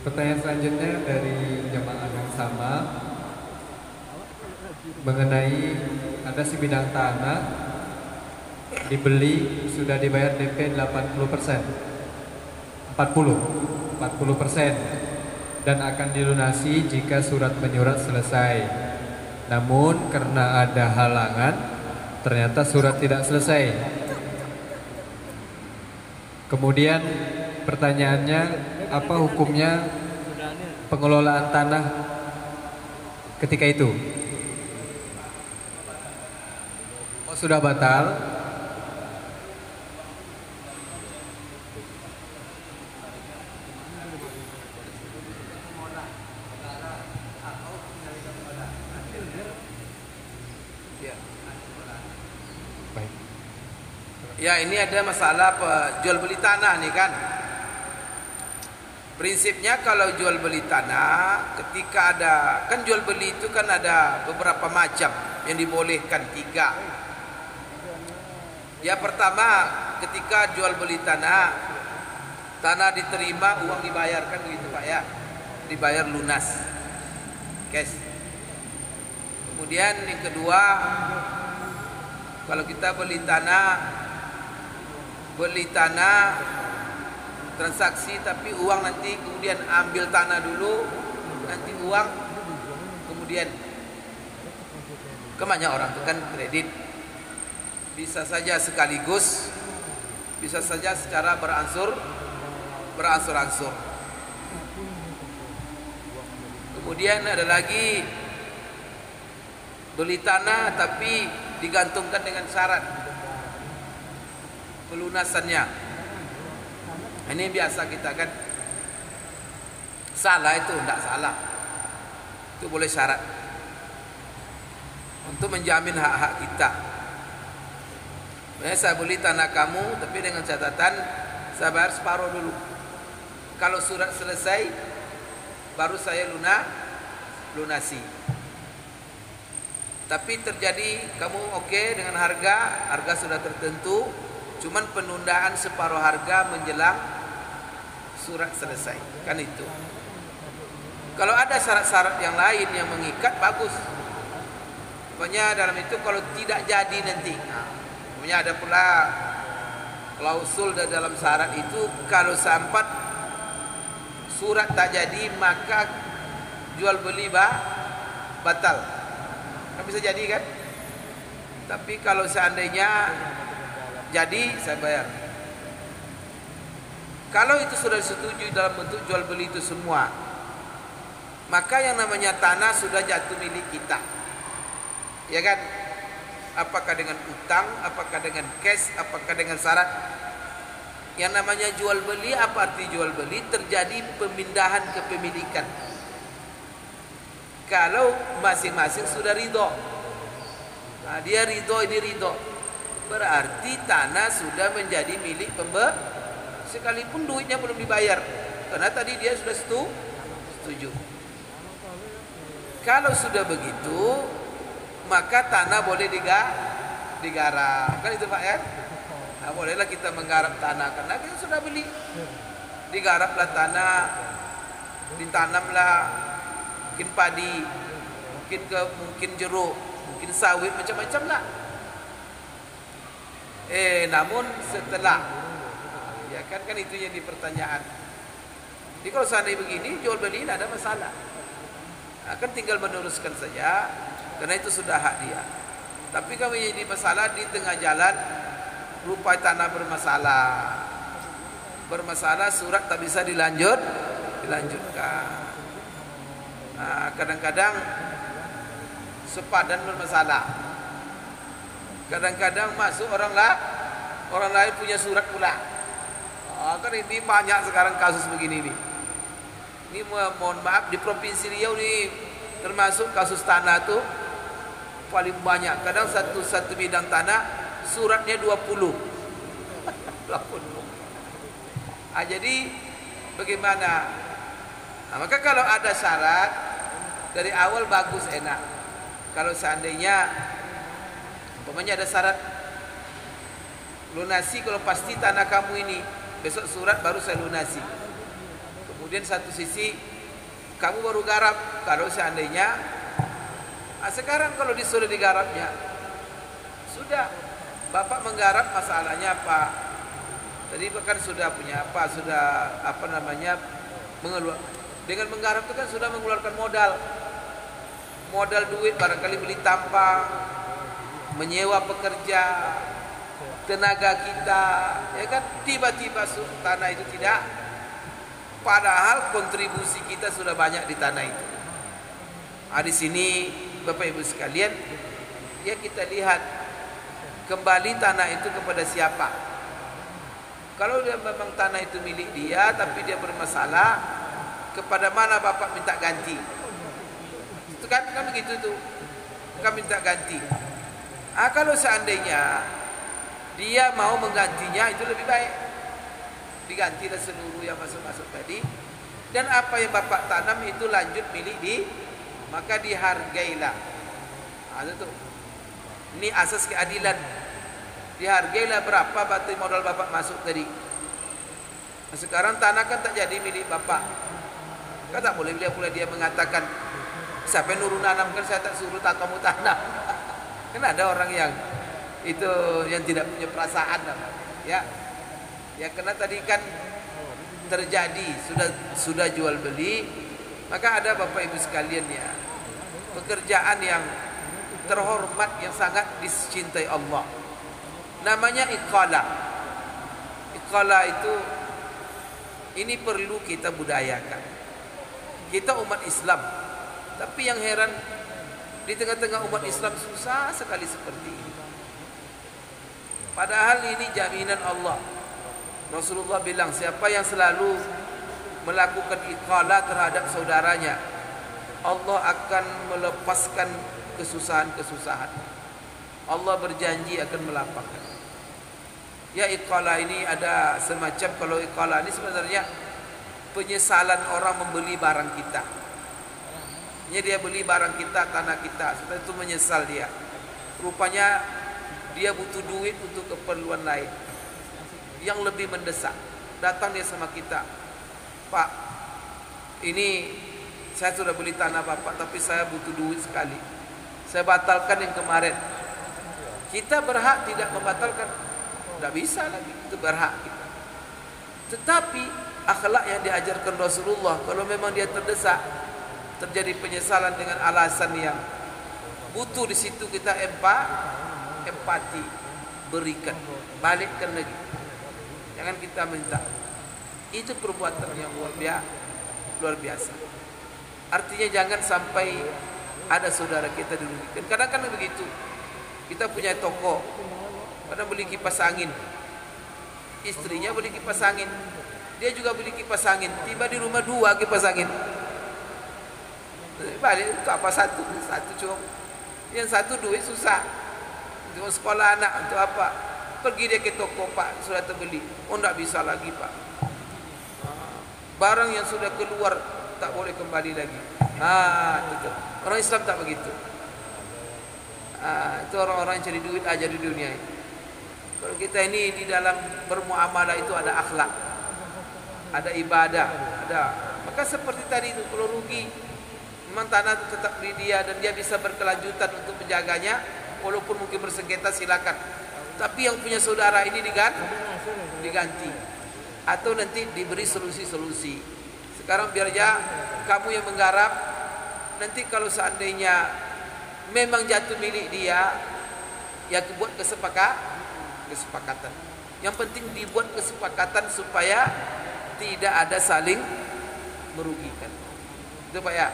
Pertanyaan selanjutnya dari jemaah yang sama mengenai ada sebidang tanah dibeli sudah dibayar DP 80%, 40% dan akan dilunasi jika surat menyurat selesai. Namun karena ada halangan, ternyata surat tidak selesai. Kemudian pertanyaannya, apa hukumnya pengelolaan tanah ketika itu? Oh, sudah batal? Baik. Ya, ini ada masalah jual beli tanah nih kan. Prinsipnya kalau jual beli tanah, ketika ada, kan jual beli itu kan ada beberapa macam yang dibolehkan, 3. Ya, pertama, ketika jual beli tanah, tanah diterima, uang dibayarkan begitu Pak ya, dibayar lunas, cash. Kemudian yang kedua, kalau kita beli tanah transaksi tapi uang nanti kemudian ambil tanah dulu, nanti uang kemudian kemana orang itu kan kredit, bisa saja sekaligus, bisa saja secara berangsur-angsur. Kemudian ada lagi beli tanah tapi digantungkan dengan syarat pelunasannya. Ini biasa kita kan salah, itu tidak salah, itu boleh syarat untuk menjamin hak-hak kita. Saya beli tanah kamu tapi dengan catatan saya bayar separuh dulu. Kalau surat selesai baru saya lunasi. Tapi terjadi kamu oke dengan harga sudah tertentu, cuman penundaan separuh harga menjelang surat selesai, kan itu. Kalau ada syarat-syarat yang lain yang mengikat, bagus. Pokoknya dalam itu kalau tidak jadi nanti, pokoknya ada pula klausul dalam syarat itu, kalau sampai surat tak jadi maka jual beli batal. Kan bisa jadi kan? Tapi kalau seandainya jadi, saya bayar. Kalau itu sudah disetujui dalam bentuk jual beli itu semua, maka yang namanya tanah sudah jatuh milik kita, ya kan? Apakah dengan utang, apakah dengan cash, apakah dengan syarat. Yang namanya jual beli, apa arti jual beli? Terjadi pemindahan kepemilikan. Kalau masing-masing sudah ridho, nah, dia ridho, ini ridho, berarti tanah sudah menjadi milik pembeli, sekalipun duitnya belum dibayar, karena tadi dia sudah setuju. Kalau sudah begitu, maka tanah boleh digarap, kan itu Pak ya? Nah, bolehlah kita menggarap tanah karena kita sudah beli. Digaraplah tanah, ditanamlah mungkin padi, mungkin jeruk, mungkin sawit, macam-macam lah. Namun setelah, ya kan itu yang dipertanyaan. Jadi kalau seandainya begini, jual beli tidak ada masalah. Akan tinggal meneruskan saja, karena itu sudah hak dia. Tapi kalau jadi masalah di tengah jalan, rupa tanah bermasalah, surat tak bisa dilanjutkan. Nah, kadang-kadang sepadan bermasalah. Kadang-kadang masuk orang lain punya surat pula. Kan ini banyak sekarang kasus begini nih. Ini mohon maaf, di Provinsi Riau ini termasuk kasus tanah tuh paling banyak. Kadang satu bidang tanah suratnya 20. Jadi bagaimana? Nah, maka kalau ada syarat dari awal bagus, enak. Kalau seandainya umpamanya ada syarat lunasi, kalau pasti tanah kamu ini besok surat baru saya lunasi. Kemudian satu sisi kamu baru garap. Kalau seandainya sekarang kalau disuruh digarapnya, sudah bapak menggarap, masalahnya apa? Tadi bahkan sudah punya apa, sudah apa namanya dengan menggarap itu kan sudah mengeluarkan modal duit, barangkali beli tampang, menyewa pekerja, tenaga kita, ya kan? Tiba-tiba tanah itu tidak, padahal kontribusi kita sudah banyak di tanah itu. Di sini Bapak Ibu sekalian, ya kita lihat kembali tanah itu kepada siapa. Kalau dia memang tanah itu milik dia tapi dia bermasalah, kepada mana Bapak minta ganti? Itu kan begitu tuh, kan minta ganti. Kalau seandainya dia mau menggantinya, itu lebih baik digantilah seluruh yang masuk tadi, dan apa yang Bapak tanam itu lanjut milik maka dihargailah. Itu tuh, ini asas keadilan. Dihargailah berapa batu modal Bapak masuk tadi. Sekarang tanah kan tak jadi milik Bapak, kan tak boleh dia mengatakan, siapa yang nurun nanam, kan saya tak suruh tak kamu tanam. Kan ada orang yang itu yang tidak punya perasaan, ya karena tadi kan terjadi sudah jual beli, maka ada Bapak Ibu sekalian ya, pekerjaan yang terhormat yang sangat dicintai Allah, namanya iqalah. Iqalah itu ini perlu kita budayakan. Kita umat Islam, tapi yang heran di tengah-tengah umat Islam susah sekali seperti ini. Padahal ini jaminan Allah. Rasulullah bilang, siapa yang selalu melakukan iqalah terhadap saudaranya, Allah akan melepaskan kesusahan-kesusahan. Allah berjanji akan melapangkan. Ya, iqalah ini ada semacam, kalau iqalah ini sebenarnya penyesalan orang membeli barang kita. Dia beli barang kita, tanah kita, setelah itu menyesal dia. Rupanya dia butuh duit untuk keperluan lain yang lebih mendesak. Datang dia sama kita, Pak, ini saya sudah beli tanah Bapak, tapi saya butuh duit sekali, saya batalkan yang kemarin. Kita berhak tidak membatalkan? Tidak bisa lagi, itu berhak kita. Tetapi akhlak yang diajarkan Rasulullah, kalau memang dia terdesak, terjadi penyesalan dengan alasan yang butuh, di situ kita empati, berikan, balikkan lagi. Jangan kita minta. Itu perbuatan yang luar biasa. Artinya jangan sampai ada saudara kita dirugikan. Kadang-kadang begitu. Kita punya toko, kadang beli kipas angin, istrinya beli kipas angin, dia juga beli kipas angin. Tiba di rumah 2 kipas angin. Balik itu apa, satu cukup. Yang satu duit susah, untuk sekolah anak, untuk apa? Pergi dia ke toko, Pak, sudah terbeli. Oh, tidak bisa lagi, Pak. Barang yang sudah keluar tak boleh kembali lagi. Itu. Orang Islam tak begitu. Itu orang-orang yang cari duit aja di dunia ini. Kalau kita ini di dalam bermuamalah itu ada akhlak, ada ibadah, ada. Maka seperti tadi itu, kalau rugi, memang tanah itu tetap di dia dan dia bisa berkelanjutan untuk menjaganya, walaupun mungkin bersengketa, silakan. Tapi yang punya saudara ini diganti, atau nanti diberi solusi-solusi. Sekarang biar aja kamu yang menggarap. Nanti kalau seandainya memang jatuh milik dia, ya buat kesepakatan. Yang penting dibuat kesepakatan supaya tidak ada saling merugikan. Itu Pak ya.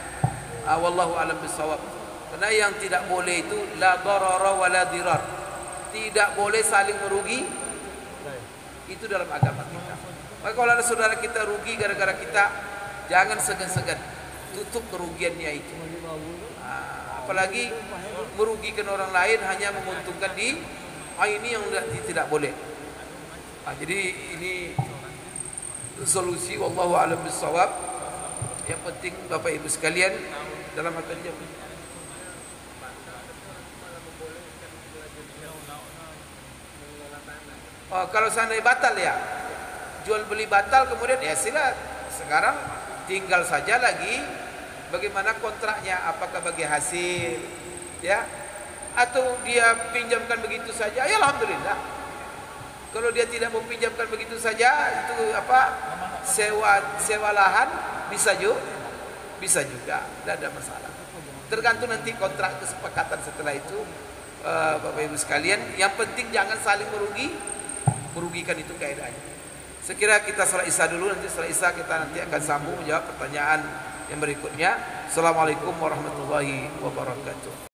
Wallahu a'lam bishawab. Karena yang tidak boleh itu la darara wa la dirar. Tidak boleh saling merugi. Itu dalam agama kita. Maka kalau ada saudara kita rugi gara-gara kita, jangan segan-segan tutup kerugiannya itu. Apalagi merugikan orang lain hanya menguntungkan ini yang tidak boleh. Jadi ini solusi, wallahu a'lam bishawab. Yang penting Bapak Ibu sekalian dalam materi. Kalau seandainya batal ya, jual beli batal, kemudian ya silat. Sekarang tinggal saja lagi bagaimana kontraknya, apakah bagi hasil, ya, atau dia pinjamkan begitu saja, ya alhamdulillah. Kalau dia tidak mau pinjamkan begitu saja, itu apa, sewa lahan, bisa juga, tidak ada masalah. Tergantung nanti kontrak kesepakatan setelah itu, Bapak Ibu sekalian. Yang penting jangan saling merugikan, itu kaidahnya. Sekira kita salat Isya dulu, nanti setelah Isya kita nanti akan sambung menjawab pertanyaan yang berikutnya. Assalamualaikum warahmatullahi wabarakatuh.